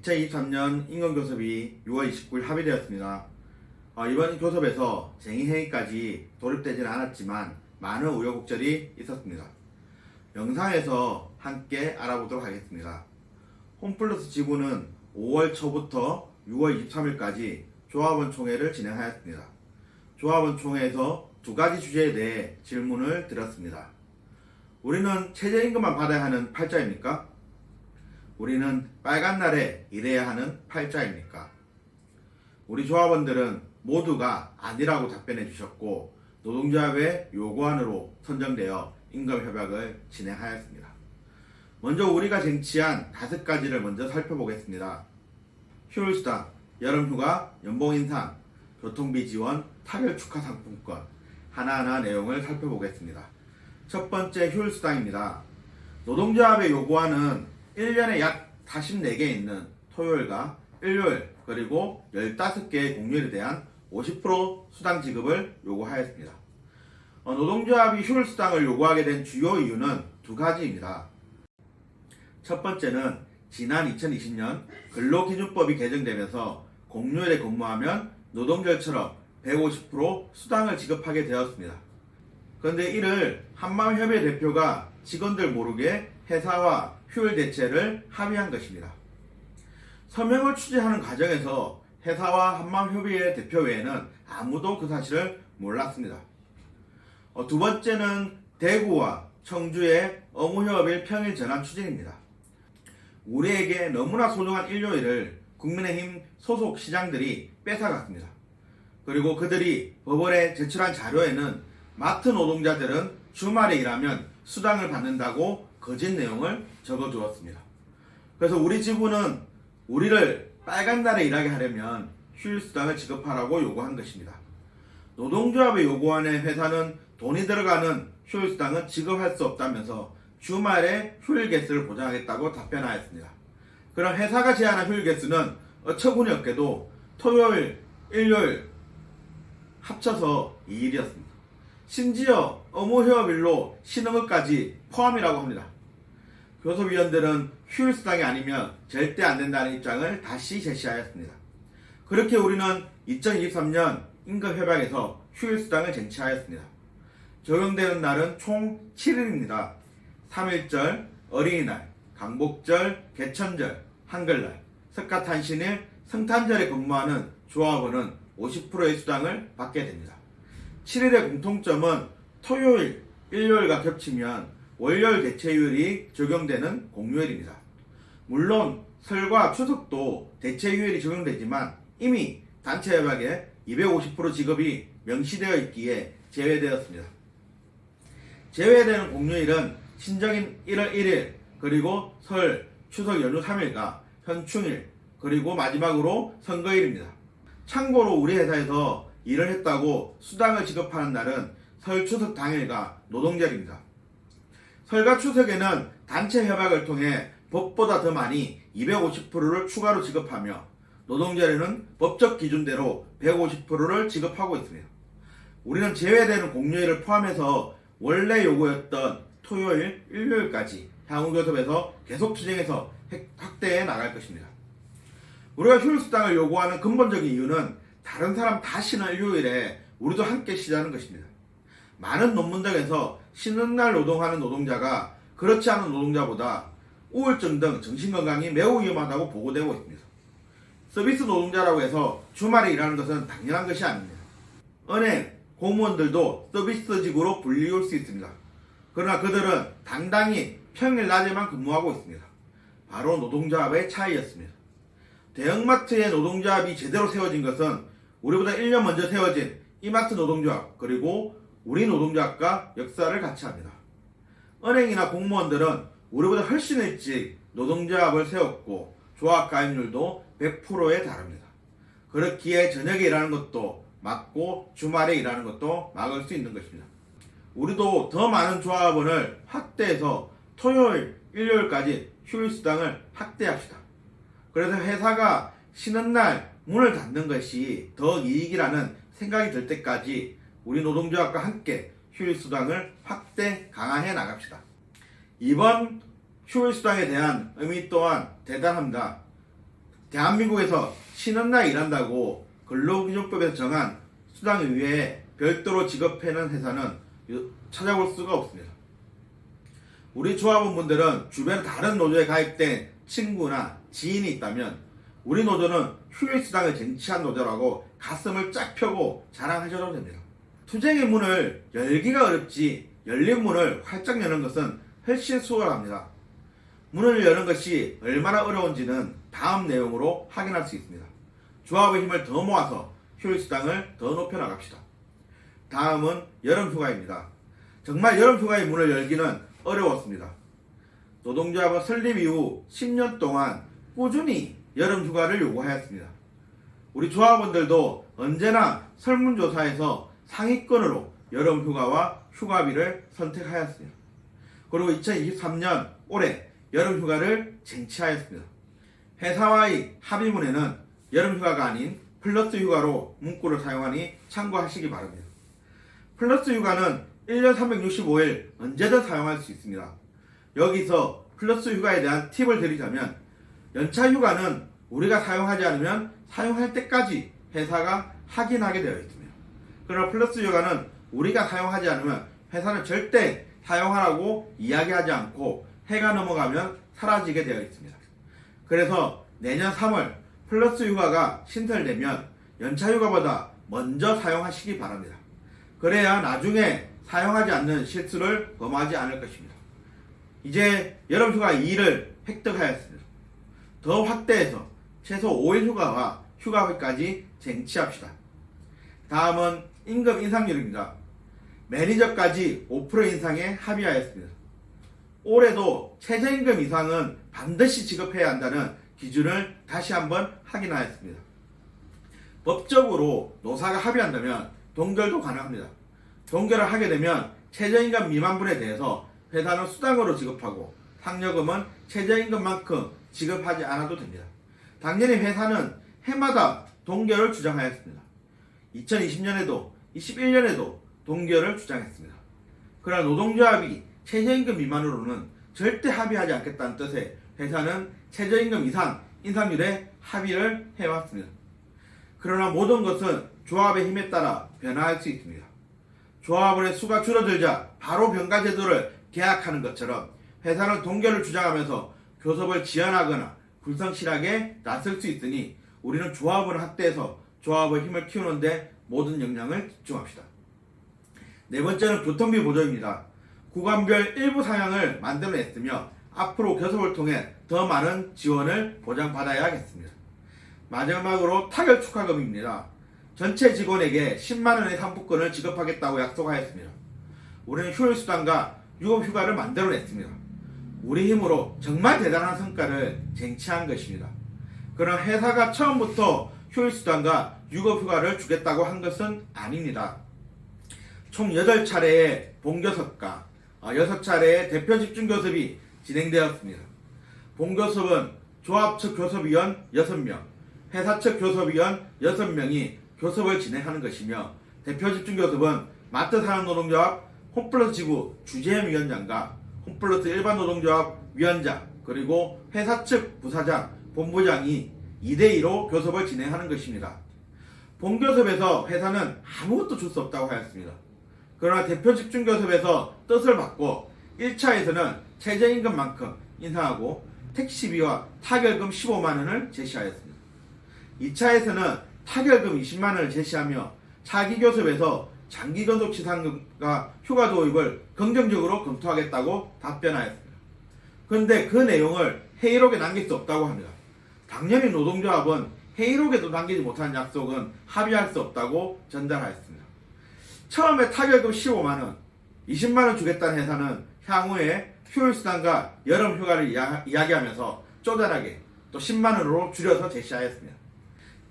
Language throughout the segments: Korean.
2023년 임금교섭이 6월 29일 합의되었습니다. 이번 교섭에서 쟁의회의까지 돌입되지는 않았지만 많은 우여곡절이 있었습니다. 영상에서 함께 알아보도록 하겠습니다. 홈플러스 지부는 5월 초부터 6월 23일까지 조합원 총회를 진행하였습니다. 조합원 총회에서 두 가지 주제에 대해 질문을 드렸습니다. 우리는 최저임금만 받아야 하는 팔자입니까? 우리는 빨간 날에 일해야 하는 팔자입니까? 우리 조합원들은 모두가 아니라고 답변해 주셨고 노동조합의 요구안으로 선정되어 임금협약을 진행하였습니다. 먼저 우리가 쟁취한 5가지를 먼저 살펴보겠습니다. 휴일수당, 여름휴가, 연봉인상, 교통비 지원, 타결 축하 상품권 하나하나 내용을 살펴보겠습니다. 첫 번째 휴일수당입니다. 노동조합의 요구안은 1년에 약 44개 있는 토요일과 일요일 그리고 15개의 공휴일에 대한 50% 수당 지급을 요구하였습니다. 노동조합이 휴일수당을 요구하게 된 주요 이유는 두 가지입니다. 첫 번째는 지난 2020년 근로기준법이 개정되면서 공휴일에 근무하면 노동절처럼 150% 수당을 지급하게 되었습니다. 그런데 이를 한마음협의 대표가 직원들 모르게 회사와 휴일 대체를 합의한 것입니다. 서명을 취재하는 과정에서 회사와 한마음협의회 대표 외에는 아무도 그 사실을 몰랐습니다. 두 번째는 대구와 청주의 업무협일 평일 전환 추진입니다. 우리에게 너무나 소중한 일요일을 국민의힘 소속 시장들이 뺏어갔습니다. 그리고 그들이 법원에 제출한 자료에는 마트 노동자들은 주말에 일하면 수당을 받는다고 거짓 내용을 적어두었습니다. 그래서 우리 지부는 우리를 빨간 날에 일하게 하려면 휴일수당을 지급하라고 요구한 것입니다. 노동조합의 요구안에 회사는 돈이 들어가는 휴일수당은 지급할 수 없다면서 주말에 휴일 개수를 보장하겠다고 답변하였습니다. 그럼 회사가 제안한 휴일 개수는 어처구니 없게도 토요일, 일요일 합쳐서 2일이었습니다. 심지어 업무휴업일로 쉬는 것까지 포함이라고 합니다. 교섭위원들은 휴일수당이 아니면 절대 안 된다는 입장을 다시 제시하였습니다. 그렇게 우리는 2023년 임금협약에서 휴일수당을 쟁취하였습니다. 적용되는 날은 총 7일입니다. 3.1절, 어린이날, 강복절, 개천절, 한글날, 석가탄신일, 성탄절에 근무하는 조합원은 50%의 수당을 받게 됩니다. 7일의 공통점은 토요일, 일요일과 겹치면 월요일 대체휴일이 적용되는 공휴일입니다. 물론 설과 추석도 대체휴일이 적용되지만 이미 단체협약에 250% 지급이 명시되어 있기에 제외되었습니다. 제외되는 공휴일은 신정인 1월 1일 그리고 설, 추석 연휴 3일과 현충일 그리고 마지막으로 선거일입니다. 참고로 우리 회사에서 일을 했다고 수당을 지급하는 날은 설, 추석 당일과 노동절입니다. 설과 추석에는 단체 협약을 통해 법보다 더 많이 250%를 추가로 지급하며 노동절에는 법적 기준대로 150%를 지급하고 있습니다. 우리는 제외되는 공휴일을 포함해서 원래 요구였던 토요일, 일요일까지 향후 교섭에서 계속 추진해서 확대해 나갈 것입니다. 우리가 휴일수당을 요구하는 근본적인 이유는 다른 사람 다 쉬는 일요일에 우리도 함께 쉬자는 것입니다. 많은 논문 등에서 쉬는 날 노동하는 노동자가 그렇지 않은 노동자보다 우울증 등 정신건강이 매우 위험하다고 보고되고 있습니다. 서비스 노동자라고 해서 주말에 일하는 것은 당연한 것이 아닙니다. 은행, 공무원들도 서비스직으로 불리울 수 있습니다. 그러나 그들은 당당히 평일 낮에만 근무하고 있습니다. 바로 노동조합의 차이였습니다. 대형마트의 노동조합이 제대로 세워진 것은 우리보다 1년 먼저 세워진 이마트 노동조합 그리고 우리 노동조합과 역사를 같이 합니다. 은행이나 공무원들은 우리보다 훨씬 일찍 노동조합을 세웠고 조합 가입률도 100%에 달합니다. 그렇기에 저녁에 일하는 것도 막고 주말에 일하는 것도 막을 수 있는 것입니다. 우리도 더 많은 조합원을 확대해서 토요일, 일요일까지 휴일수당을 확대합시다. 그래서 회사가 쉬는 날 문을 닫는 것이 더 이익이라는 생각이 들 때까지 우리 노동조합과 함께 휴일수당을 확대 강화해 나갑시다. 이번 휴일수당에 대한 의미 또한 대단합니다. 대한민국에서 쉬는 날 일한다고 근로기준법에서 정한 수당 이외에 별도로 지급하는 회사는 찾아볼 수가 없습니다. 우리 조합원분들은 주변 다른 노조에 가입된 친구나 지인이 있다면 우리 노조는 휴일수당을 쟁취한 노조라고 가슴을 쫙 펴고 자랑하셔도 됩니다. 투쟁의 문을 열기가 어렵지 열린 문을 활짝 여는 것은 훨씬 수월합니다. 문을 여는 것이 얼마나 어려운지는 다음 내용으로 확인할 수 있습니다. 조합의 힘을 더 모아서 휴일수당을 더 높여나갑시다. 다음은 여름휴가입니다. 정말 여름휴가의 문을 열기는 어려웠습니다. 노동조합은 설립 이후 10년 동안 꾸준히 여름휴가를 요구하였습니다. 우리 조합원들도 언제나 설문조사에서 상위권으로 여름휴가와 휴가비를 선택하였습니다. 그리고 2023년 올해 여름휴가를 쟁취하였습니다. 회사와의 합의문에는 여름휴가가 아닌 플러스 휴가로 문구를 사용하니 참고하시기 바랍니다. 플러스 휴가는 1년 365일 언제든 사용할 수 있습니다. 여기서 플러스 휴가에 대한 팁을 드리자면 연차 휴가는 우리가 사용하지 않으면 사용할 때까지 회사가 확인하게 되어 있습니다. 그러나 플러스 휴가는 우리가 사용하지 않으면 회사는 절대 사용하라고 이야기하지 않고 해가 넘어가면 사라지게 되어 있습니다. 그래서 내년 3월 플러스 휴가가 신설되면 연차 휴가보다 먼저 사용하시기 바랍니다. 그래야 나중에 사용하지 않는 실수를 범하지 않을 것입니다. 이제 여름휴가 2일을 획득하였습니다. 더 확대해서 최소 5일 휴가와 휴가비까지 쟁취합시다. 다음은 임금 인상률입니다. 매니저까지 5% 인상에 합의하였습니다. 올해도 최저임금 이상은 반드시 지급해야 한다는 기준을 다시 한번 확인하였습니다. 법적으로 노사가 합의한다면 동결도 가능합니다. 동결을 하게 되면 최저임금 미만분에 대해서 회사는 수당으로 지급하고 상여금은 최저임금만큼 지급하지 않아도 됩니다. 당연히 회사는 해마다 동결을 주장하였습니다. 2020년에도 21년에도 동결을 주장했습니다. 그러나 노동조합이 최저임금 미만으로는 절대 합의하지 않겠다는 뜻에 회사는 최저임금 이상 인상률에 합의를 해왔습니다. 그러나 모든 것은 조합의 힘에 따라 변화할 수 있습니다. 조합원의 수가 줄어들자 바로 병가제도를 계약하는 것처럼 회사는 동결을 주장하면서 교섭을 지연하거나 불성실하게 나설 수 있으니 우리는 조합을 확대해서 조합의 힘을 키우는 데 모든 역량을 집중합시다. 네 번째는 교통비 보조입니다. 구간별 일부 상향을 만들어냈으며 앞으로 교섭을 통해 더 많은 지원을 보장받아야겠습니다. 마지막으로 타결 축하금입니다. 전체 직원에게 10만원의 상품권을 지급하겠다고 약속하였습니다. 우리는 휴일수당과 유급휴가를 만들어냈습니다. 우리 힘으로 정말 대단한 성과를 쟁취한 것입니다. 그러나 회사가 처음부터 휴일수당과 유급휴가를 주겠다고 한 것은 아닙니다. 총 8차례의 본교섭과 6차례의 대표 집중교섭이 진행되었습니다. 본교섭은 조합 측 교섭위원 6명, 회사 측 교섭위원 6명이 교섭을 진행하는 것이며 대표 집중교섭은 마트산업노동조합 홈플러스 지구 주재위원장과 홈플러스 일반 노동조합 위원장 그리고 회사 측 부사장, 본부장이 2대2로 교섭을 진행하는 것입니다. 본교섭에서 회사는 아무것도 줄 수 없다고 하였습니다. 그러나 대표 집중교섭에서 뜻을 받고 1차에서는 최저임금만큼 인상하고 택시비와 타결금 15만원을 제시하였습니다. 2차에서는 타결금 20만원을 제시하며 차기 교섭에서 장기 근속 지상금과 휴가 도입을 긍정적으로 검토하겠다고 답변하였습니다. 그런데 그 내용을 회의록에 남길 수 없다고 합니다. 당연히 노동조합은 회의록에도 남기지 못한 약속은 합의할 수 없다고 전달하였습니다. 처음에 타결금 15만원, 20만원 주겠다는 회사는 향후에 휴일수당과 여름휴가를 이야기하면서 쪼잔하게 또 10만원으로 줄여서 제시하였습니다.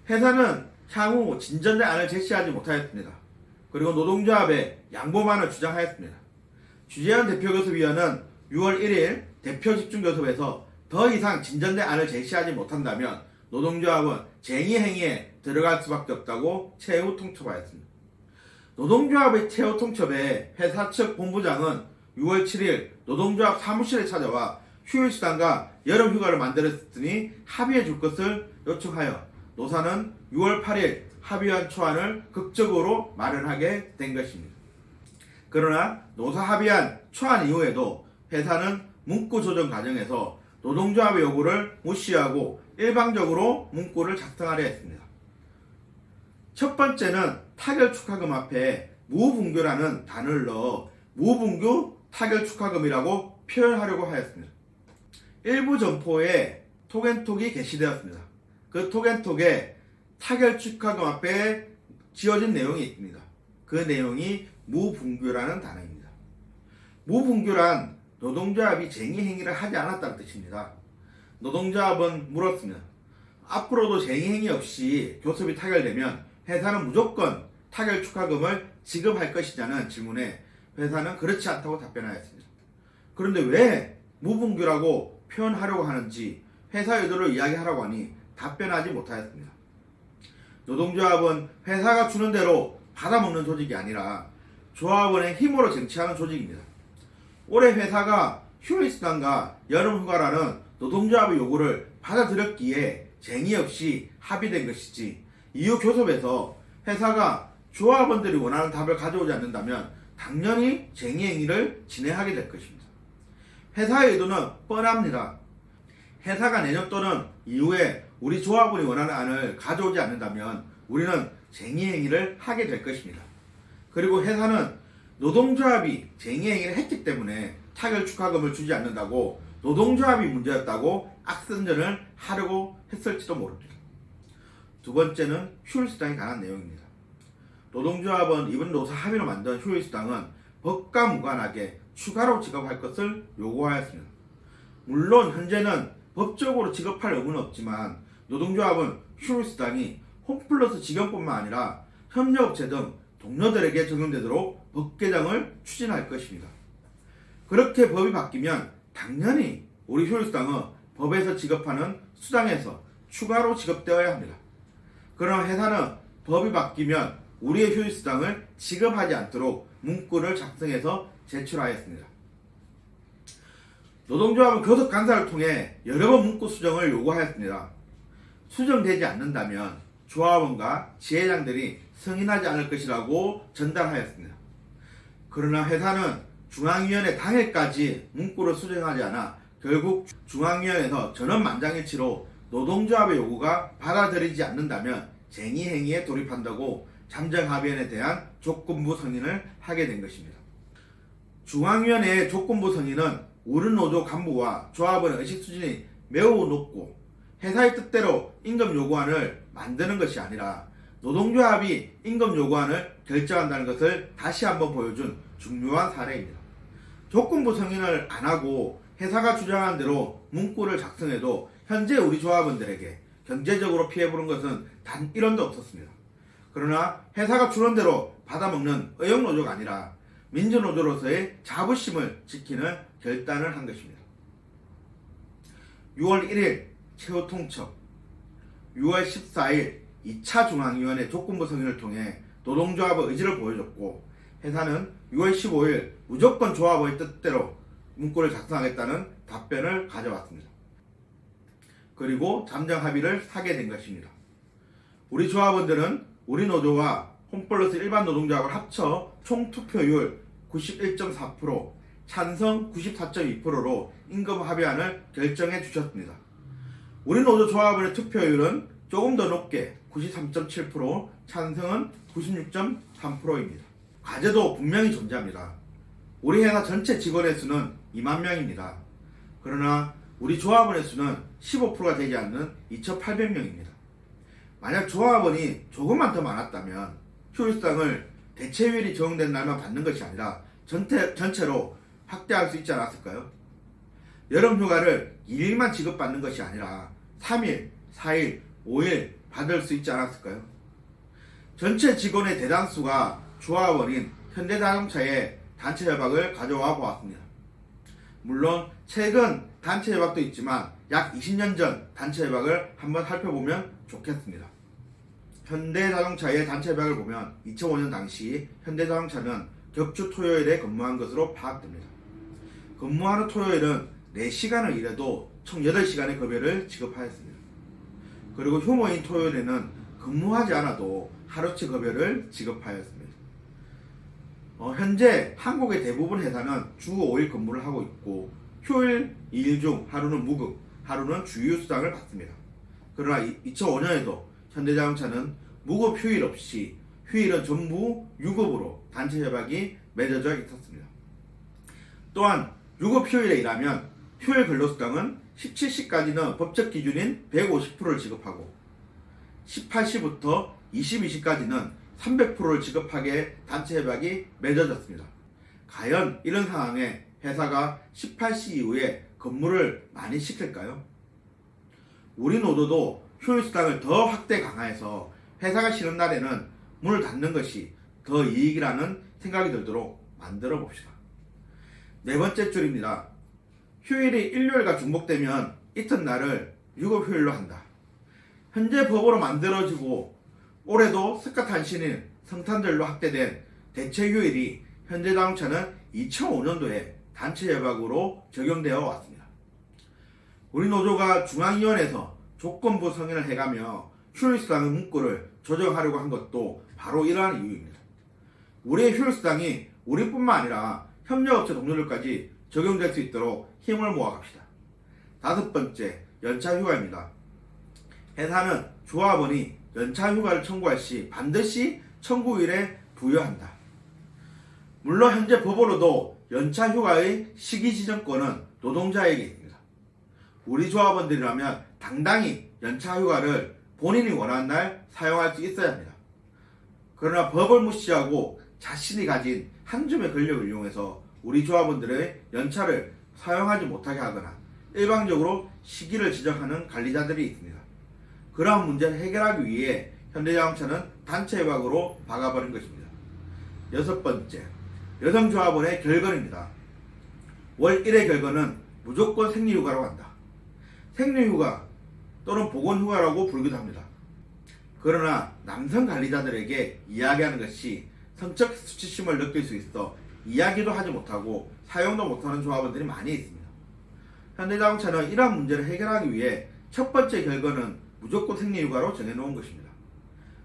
회사는 향후 진전된 안을 제시하지 못하였습니다. 그리고 노동조합에 양보만을 주장하였습니다. 주재현 대표교섭위원은 6월 1일 대표 집중교섭에서 더 이상 진전된 안을 제시하지 못한다면 노동조합은 쟁의 행위에 들어갈 수밖에 없다고 최후 통첩하였습니다. 노동조합의 최후 통첩에 회사 측 본부장은 6월 7일 노동조합 사무실에 찾아와 휴일수당과 여름휴가를 만들었으니 합의해 줄 것을 요청하여 노사는 6월 8일 합의안 초안을 극적으로 마련하게 된 것입니다. 그러나 노사 합의안 초안 이후에도 회사는 문구 조정 과정에서 노동조합의 요구를 무시하고 일방적으로 문구를 작성하려 했습니다. 첫 번째는 타결 축하금 앞에 무분규라는 단어를 넣어 무분규 타결 축하금이라고 표현하려고 하였습니다. 일부 점포에 톡앤톡이 게시되었습니다. 그 톡앤톡에 타결 축하금 앞에 지어진 내용이 있습니다. 그 내용이 무분규라는 단어입니다. 무분규란 노동조합이 쟁의행위를 하지 않았다는 뜻입니다. 노동조합은 물었습니다. 앞으로도 쟁의행위 없이 교섭이 타결되면 회사는 무조건 타결 축하금을 지급할 것이냐는 질문에 회사는 그렇지 않다고 답변하였습니다. 그런데 왜 무분규라고 표현하려고 하는지 회사 의도를 이야기하라고 하니 답변하지 못하였습니다. 노동조합은 회사가 주는 대로 받아먹는 조직이 아니라 조합원의 힘으로 쟁취하는 조직입니다. 올해 회사가 휴일수당과 여름휴가라는 노동조합의 요구를 받아들였기에 쟁의 없이 합의된 것이지, 이후 교섭에서 회사가 조합원들이 원하는 답을 가져오지 않는다면 당연히 쟁의행위를 진행하게 될 것입니다. 회사의 의도는 뻔합니다. 회사가 내년 또는 이후에 우리 조합원이 원하는 안을 가져오지 않는다면 우리는 쟁의행위를 하게 될 것입니다. 그리고 회사는 노동조합이 쟁의행위를 했기 때문에 타결 축하금을 주지 않는다고 노동조합이 문제였다고 악선전을 하려고 했을지도 모릅니다. 두 번째는 휴일수당에 관한 내용입니다. 노동조합은 이번 노사 합의로 만든 휴일수당은 법과 무관하게 추가로 지급할 것을 요구하였습니다. 물론 현재는 법적으로 지급할 의무는 없지만 노동조합은 휴일수당이 홈플러스 직원뿐만 아니라 협력업체 등 동료들에게 적용되도록 법 개정을 추진할 것입니다. 그렇게 법이 바뀌면 당연히 우리 휴일수당은 법에서 지급하는 수당에서 추가로 지급되어야 합니다. 그러나 회사는 법이 바뀌면 우리의 휴일수당을 지급하지 않도록 문구를 작성해서 제출하였습니다. 노동조합은 교섭 간사를 통해 여러 번 문구 수정을 요구하였습니다. 수정되지 않는다면 조합원과 지회장들이 승인하지 않을 것이라고 전달하였습니다. 그러나 회사는 중앙위원회 당일까지 문구를 수정하지 않아 결국 중앙위원회에서 전원만장일치로 노동조합의 요구가 받아들이지 않는다면 쟁의행위에 돌입한다고 잠정합의안에 대한 조건부 승인을 하게 된 것입니다. 중앙위원회의 조건부 승인은 우리 노조 간부와 조합원의 의식 수준이 매우 높고 회사의 뜻대로 임금 요구안을 만드는 것이 아니라 노동조합이 임금 요구안을 결정한다는 것을 다시 한번 보여준 중요한 사례입니다. 조건부 승인을 안 하고 회사가 주장한 대로 문구를 작성해도 현재 우리 조합원들에게 경제적으로 피해보는 것은 단 1원도 없었습니다. 그러나 회사가 주는 대로 받아먹는 의욕노조가 아니라 민주노조로서의 자부심을 지키는 결단을 한 것입니다. 6월 1일 최후 통첩, 6월 14일 2차 중앙위원회 조건부 승인을 통해 노동조합의 의지를 보여줬고 회사는 6월 15일 무조건 조합의 뜻대로 문구를 작성하겠다는 답변을 가져왔습니다. 그리고 잠정 합의를 하게 된 것입니다. 우리 조합원들은 우리 노조와 홈플러스 일반 노동조합을 합쳐 총 투표율 91.4%, 찬성 94.2%로 임금 합의안을 결정해 주셨습니다. 우리 노조 조합원의 투표율은 조금 더 높게 93.7%, 찬성은 96.3%입니다. 과제도 분명히 존재합니다. 우리 회사 전체 직원의 수는 2만 명입니다. 그러나 우리 조합원의 수는 15%가 되지 않는 2,800명입니다. 만약 조합원이 조금만 더 많았다면 휴일수당을 대체휴일이 적용된 날만 받는 것이 아니라 전체로 확대할 수 있지 않았을까요? 여름휴가를 2일만 지급받는 것이 아니라 3일, 4일, 5일 받을 수 있지 않았을까요? 전체 직원의 대다수가 조합원인 현대자동차의 단체협약을 가져와 보았습니다. 물론 최근 단체협약도 있지만 약 20년 전 단체협약을 한번 살펴보면 좋겠습니다. 현대자동차의 단체협약을 보면 2005년 당시 현대자동차는 격주 토요일에 근무한 것으로 파악됩니다. 근무하는 토요일은 4시간을 일해도 총 8시간의 급여를 지급하였습니다. 그리고 휴무인 토요일에는 근무하지 않아도 하루치 급여를 지급하였습니다. 현재 한국의 대부분 회사는 주 5일 근무를 하고 있고 휴일 2일 중 하루는 무급, 하루는 주휴수당을 받습니다. 그러나 2005년에도 현대자동차는 무급 휴일 없이 휴일은 전부 유급으로 단체 협약이 맺어져 있었습니다. 또한 유급 휴일에 일하면 휴일 근로수당은 17시까지는 법적 기준인 150%를 지급하고 18시부터 22시까지는 300%를 지급하게 단체 협약이 맺어졌습니다. 과연 이런 상황에 회사가 18시 이후에 근무를 많이 시킬까요? 우리 노조도 휴일수당을 더 확대 강화해서 회사가 쉬는 날에는 문을 닫는 것이 더 이익이라는 생각이 들도록 만들어 봅시다. 네 번째 줄입니다. 휴일이 일요일과 중복되면 이튿날을 유급휴일로 한다. 현재 법으로 만들어지고 올해도 스카탄 신일 성탄절로 확대된 대체휴일이 현대자동차는 2005년도에 단체협약으로 적용되어 왔습니다. 우리 노조가 중앙위원회에서 조건부 성인을 해가며 휴일수당의 문구를 조정하려고 한 것도 바로 이러한 이유입니다. 우리의 휴일수당이 우리뿐만 아니라 협력업체 동료들까지 적용될 수 있도록 힘을 모아갑시다. 다섯 번째, 연차휴가입니다. 회사는 조합원이 연차휴가를 청구할 시 반드시 청구일에 부여한다. 물론 현재 법으로도 연차휴가의 시기 지정권은 노동자에게 있습니다. 우리 조합원들이라면 당당히 연차휴가를 본인이 원하는 날 사용할 수 있어야 합니다. 그러나 법을 무시하고 자신이 가진 한 줌의 권력을 이용해서 우리 조합원들의 연차를 사용하지 못하게 하거나 일방적으로 시기를 지정하는 관리자들이 있습니다. 그러한 문제를 해결하기 위해 현대자동차는 단체협약으로 박아버린 것입니다. 여섯 번째, 여성조합원의 결건입니다. 월 1회 결건은 무조건 생리휴가라고 한다. 생리휴가 또는 보건휴가라고 불기도 합니다. 그러나 남성 관리자들에게 이야기하는 것이 성적 수치심을 느낄 수 있어 이야기도 하지 못하고 사용도 못하는 조합원들이 많이 있습니다. 현대자동차는 이러한 문제를 해결하기 위해 첫 번째 결건은 무조건 생리휴가로 정해놓은 것입니다.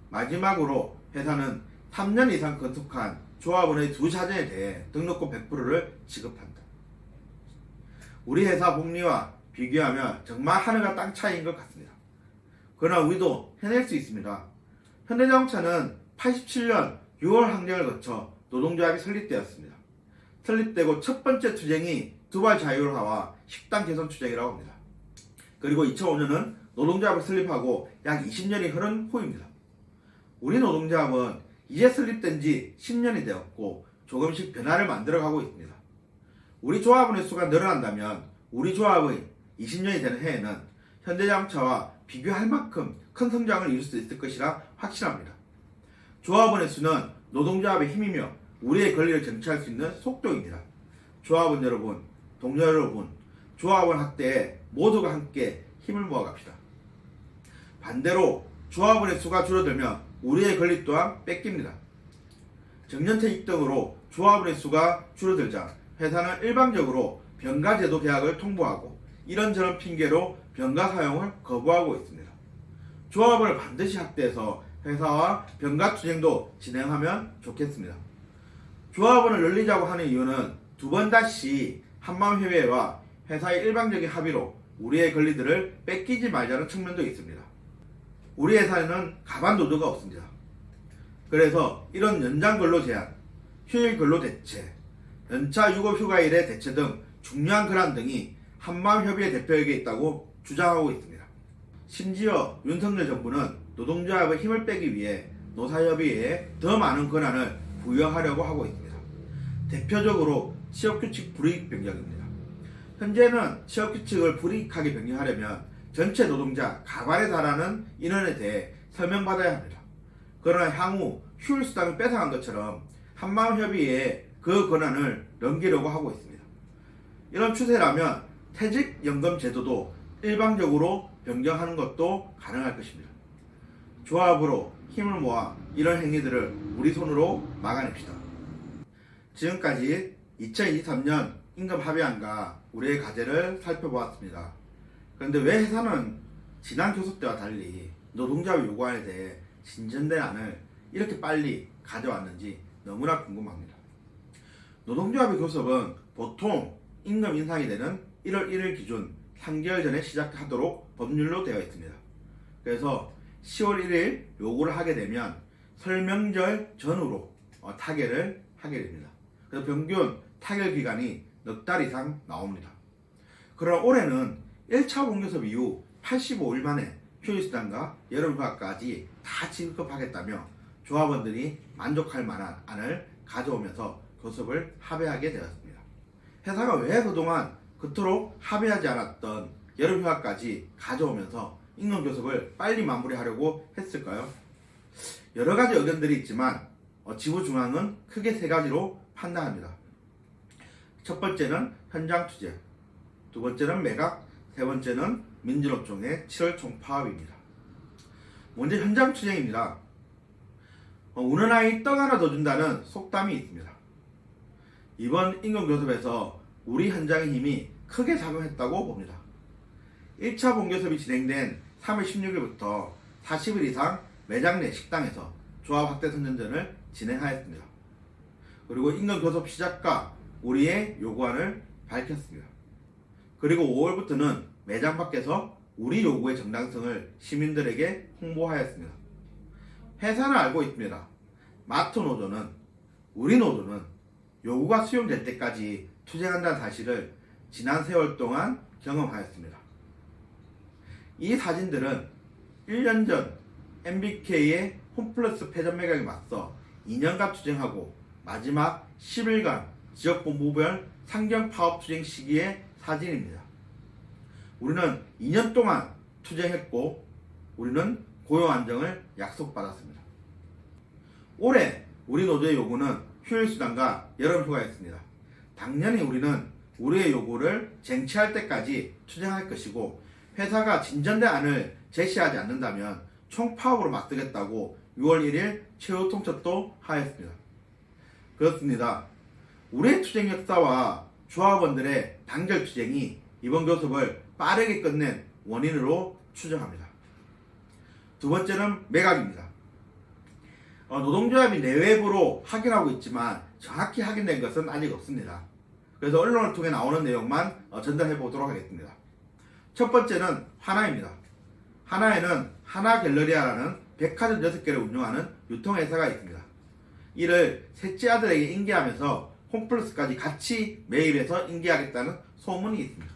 마지막으로 회사는 3년 이상 근속한 조합원의 두 자녀에 대해 등록금 100%를 지급한다. 우리 회사 복리와 비교하면 정말 하늘과 땅 차이인 것 같습니다. 그러나 우리도 해낼 수 있습니다. 현대자동차는 87년 6월 항쟁을 거쳐 노동조합이 설립되었습니다. 설립되고 첫 번째 투쟁이 두발 자율화와 식당 개선 투쟁이라고 합니다. 그리고 2005년은 노동조합을 설립하고 약 20년이 흐른 후입니다. 우리 노동조합은 이제 설립된 지 10년이 되었고 조금씩 변화를 만들어가고 있습니다. 우리 조합원의 수가 늘어난다면 우리 조합의 20년이 되는 해에는 현대자동차와 비교할 만큼 큰 성장을 이룰 수 있을 것이라 확신합니다. 조합원의 수는 노동조합의 힘이며 우리의 권리를 쟁취할 수 있는 속도입니다. 조합원 여러분, 동료 여러분, 조합원 확대에 모두가 함께 힘을 모아갑시다. 반대로 조합원의 수가 줄어들면 우리의 권리 또한 뺏깁니다. 정년퇴직 등으로 조합원의 수가 줄어들자 회사는 일방적으로 병가제도 계약을 통보하고 이런저런 핑계로 병가 사용을 거부하고 있습니다. 조합원을 반드시 확대해서 회사와 병가투쟁도 진행하면 좋겠습니다. 조합원을 늘리자고 하는 이유는 두 번 다시 한마음협의회와 회사의 일방적인 합의로 우리의 권리들을 뺏기지 말자는 측면도 있습니다. 우리 회사에는 가반 노조가 없습니다. 그래서 이런 연장 근로 제한, 휴일 근로 대체, 연차 유급 휴가일의 대체 등 중요한 권한 등이 한마음협의회 대표에게 있다고 주장하고 있습니다. 심지어 윤석열 정부는 노동조합의 힘을 빼기 위해 노사협의회에 더 많은 권한을 부여하려고 하고 있습니다. 대표적으로 취업규칙 불이익 변경입니다. 현재는 취업규칙을 불이익하게 변경하려면 전체 노동자 가반에 달하는 인원에 대해 설명받아야 합니다. 그러나 향후 휴일수당을 뺏어간 것처럼 한마음협의회에 그 권한을 넘기려고 하고 있습니다. 이런 추세라면 퇴직연금 제도도 일방적으로 변경하는 것도 가능할 것입니다. 조합으로 힘을 모아 이런 행위들을 우리 손으로 막아냅시다. 지금까지 2023년 임금 합의안과 우리의 과제를 살펴보았습니다. 그런데 왜 회사는 지난 교섭 때와 달리 노동조합의 요구안에 대해 진전된 안을 이렇게 빨리 가져왔는지 너무나 궁금합니다. 노동조합의 교섭은 보통 임금 인상이 되는 1월 1일 기준 3개월 전에 시작하도록 법률로 되어 있습니다. 그래서 10월 1일 요구를 하게 되면 설 명절 전후로 타결을 하게 됩니다. 그래서 평균 타결 기간이 넉 달 이상 나옵니다. 그러나 올해는 1차 본교섭 이후 85일 만에 휴일수당과 여름휴가까지 다 지급하겠다며 조합원들이 만족할 만한 안을 가져오면서 교섭을 합의하게 되었습니다. 회사가 왜 그동안 그토록 합의하지 않았던 여름휴가까지 가져오면서 임금교섭을 빨리 마무리하려고 했을까요? 여러 가지 의견들이 있지만 지부중앙은 크게 세 가지로 판단합니다. 첫 번째는 현장 투쟁, 두 번째는 매각, 세 번째는 민주노총의 7월 총파업입니다. 먼저 현장 투쟁입니다. 우는 아이 떡 하나 더 준다는 속담이 있습니다. 이번 임금교섭에서 우리 현장의 힘이 크게 작용했다고 봅니다. 1차 본교섭이 진행된 3월 16일부터 40일 이상 매장 내 식당에서 조합 확대 선전전을 진행하였습니다. 그리고 임금교섭 시작과 우리의 요구안을 밝혔습니다. 그리고 5월부터는 매장 밖에서 우리 요구의 정당성을 시민들에게 홍보하였습니다. 회사는 알고 있습니다. 마트 노조는, 우리 노조는 요구가 수용될 때까지 투쟁한다는 사실을 지난 세월 동안 경험하였습니다. 이 사진들은 1년 전 MBK의 홈플러스 패전 매각에 맞서 2년간 투쟁하고 마지막 10일간 지역본부별 상경 파업 투쟁 시기의 사진입니다. 우리는 2년 동안 투쟁했고 우리는 고용 안정을 약속받았습니다. 올해 우리 노조의 요구는 휴일수당과 여름휴가였습니다. 당연히 우리는 우리의 요구를 쟁취할 때까지 투쟁할 것이고 회사가 진전된 안을 제시하지 않는다면 총파업으로 맞서겠다고 6월 1일 최후 통첩도 하였습니다. 그렇습니다. 우리의 투쟁 역사와 조합원들의 단결 투쟁이 이번 교섭을 빠르게 끝낸 원인으로 추정합니다. 두 번째는 매각입니다. 노동조합이 내외부로 확인하고 있지만 정확히 확인된 것은 아직 없습니다. 그래서 언론을 통해 나오는 내용만 전달해 보도록 하겠습니다. 첫 번째는 하나입니다. 하나에는 하나갤러리아라는 백화점 6개를 운영하는 유통회사가 있습니다. 이를 셋째 아들에게 인계하면서 홈플러스까지 같이 매입해서 인계하겠다는 소문이 있습니다.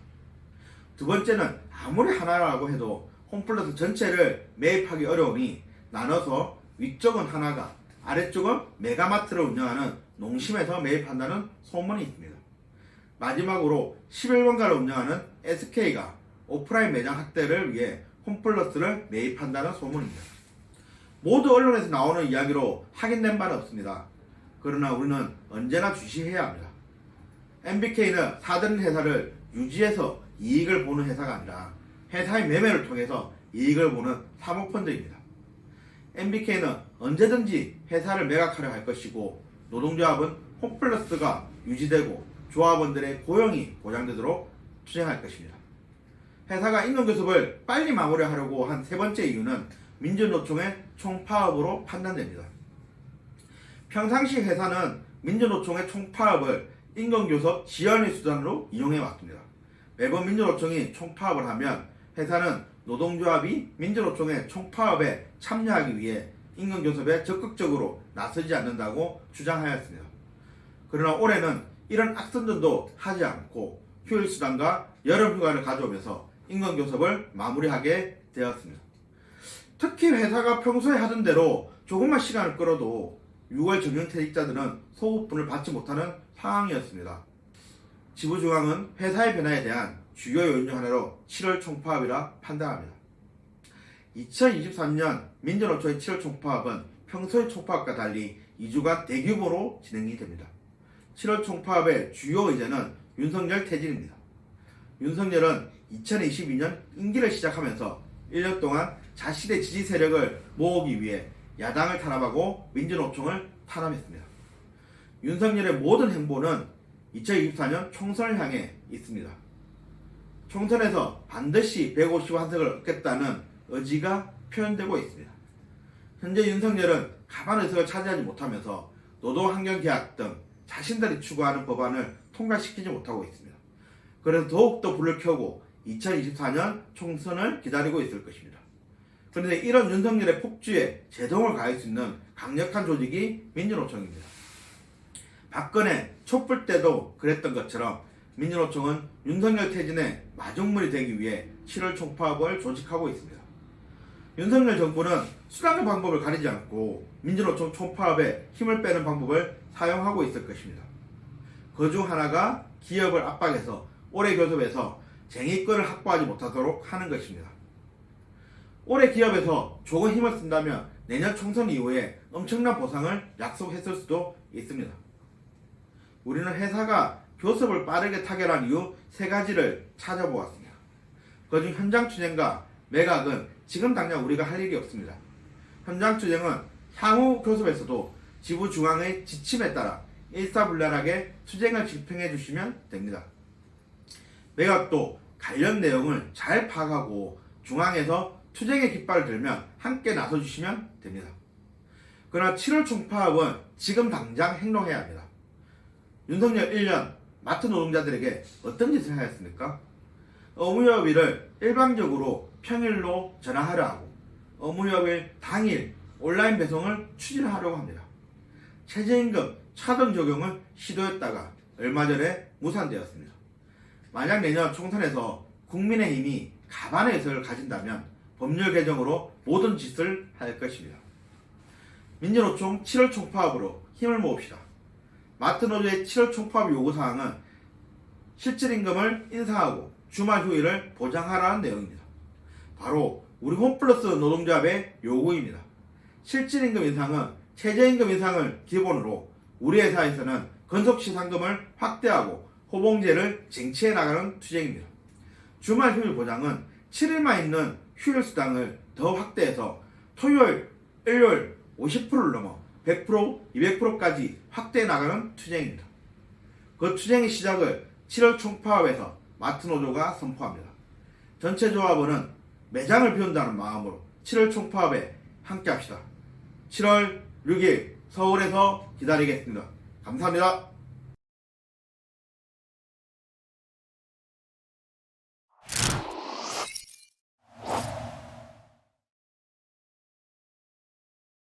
두 번째는 아무리 하나라고 해도 홈플러스 전체를 매입하기 어려우니 나눠서 위쪽은 하나가 아래쪽은 메가마트를 운영하는 농심에서 매입한다는 소문이 있습니다. 마지막으로 11번가를 운영하는 SK가 오프라인 매장 확대를 위해 홈플러스를 매입한다는 소문입니다. 모두 언론에서 나오는 이야기로 확인된 바는 없습니다. 그러나 우리는 언제나 주시해야 합니다. MBK는 사들인 회사를 유지해서 이익을 보는 회사가 아니라 회사의 매매를 통해서 이익을 보는 사모펀드입니다. MBK는 언제든지 회사를 매각하려 할 것이고 노동조합은 홈플러스가 유지되고 조합원들의 고용이 보장되도록 투쟁할 것입니다. 회사가 임금교섭을 빨리 마무리하려고 한 세 번째 이유는 민주노총의 총파업으로 판단됩니다. 평상시 회사는 민주노총의 총파업을 임금교섭 지연의 수단으로 이용해왔습니다. 매번 민주노총이 총파업을 하면 회사는 노동조합이 민주노총의 총파업에 참여하기 위해 임금교섭에 적극적으로 나서지 않는다고 주장하였습니다. 그러나 올해는 이런 악선전도 하지 않고 휴일수당과 여름휴가를 가져오면서 임금교섭을 마무리하게 되었습니다. 특히 회사가 평소에 하던 대로 조금만 시간을 끌어도 6월 정년퇴직자들은 소급분을 받지 못하는 상황이었습니다. 지부중앙은 회사의 변화에 대한 주요 요인 중 하나로 7월 총파업이라 판단합니다. 2023년 민주노총의 7월 총파업은 평소의 총파업과 달리 2주간 대규모로 진행이 됩니다. 7월 총파업의 주요 의제는 윤석열 퇴진입니다. 윤석열은 2022년 임기를 시작하면서 1년 동안 자신의 지지 세력을 모으기 위해 야당을 탄압하고 민주노총을 탄압했습니다. 윤석열의 모든 행보는 2024년 총선을 향해 있습니다. 총선에서 반드시 150한석을 얻겠다는 의지가 표현되고 있습니다. 현재 윤석열은 가반 의석을 차지하지 못하면서 노동환경계약 등 자신들이 추구하는 법안을 통과시키지 못하고 있습니다. 그래서 더욱더 불을 켜고 2024년 총선을 기다리고 있을 것입니다. 그런데 이런 윤석열의 폭주에 제동을 가할 수 있는 강력한 조직이 민주노총입니다. 박근혜 촛불 때도 그랬던 것처럼 민주노총은 윤석열 퇴진의 마중물이 되기 위해 7월 총파업을 조직하고 있습니다. 윤석열 정부는 수단과 방법을 가리지 않고 민주노총 총파업에 힘을 빼는 방법을 사용하고 있을 것입니다. 그 중 하나가 기업을 압박해서 올해 교섭에서 쟁의권을 확보하지 못하도록 하는 것입니다. 올해 기업에서 조금 힘을 쓴다면 내년 총선 이후에 엄청난 보상을 약속했을 수도 있습니다. 우리는 회사가 교섭을 빠르게 타결한 이유 3가지를 찾아보았습니다. 그중 현장 추진과 매각은 지금 당장 우리가 할 일이 없습니다. 현장 추진은 향후 교섭에서도 지부 중앙의 지침에 따라 일사불란하게 투쟁을 집행해 주시면 됩니다. 매각도 관련 내용을 잘 파악하고 중앙에서 투쟁의 깃발을 들면 함께 나서주시면 됩니다. 그러나 7월 총파업은 지금 당장 행동해야 합니다. 윤석열 1년 마트 노동자들에게 어떤 짓을 하였습니까? 업무협의를 일방적으로 평일로 전환하려 하고 업무협의 당일 온라인 배송을 추진하려고 합니다. 최저임금 차등 적용을 시도했다가 얼마 전에 무산되었습니다. 만약 내년 총선에서 국민의힘이 가반의 의석을 가진다면 법률 개정으로 모든 짓을 할 것입니다. 민주노총 7월 총파업으로 힘을 모읍시다. 마트 노조의 7월 총파업 요구사항은 실질임금을 인상하고 주말 휴일을 보장하라는 내용입니다. 바로 우리 홈플러스 노동조합의 요구입니다. 실질임금 인상은 최저임금 인상을 기본으로 우리 회사에서는 근속시상금을 확대하고 호봉제를 쟁취해 나가는 투쟁입니다. 주말 휴일 보장은 7일만 있는 휴일 수당을 더 확대해서 토요일, 일요일 50%를 넘어 100%, 200%까지 확대해 나가는 투쟁입니다. 그 투쟁의 시작을 7월 총파업에서 마트노조가 선포합니다. 전체 조합원은 매장을 비운다는 마음으로 7월 총파업에 함께 합시다. 7월 6일 서울에서 기다리겠습니다. 감사합니다.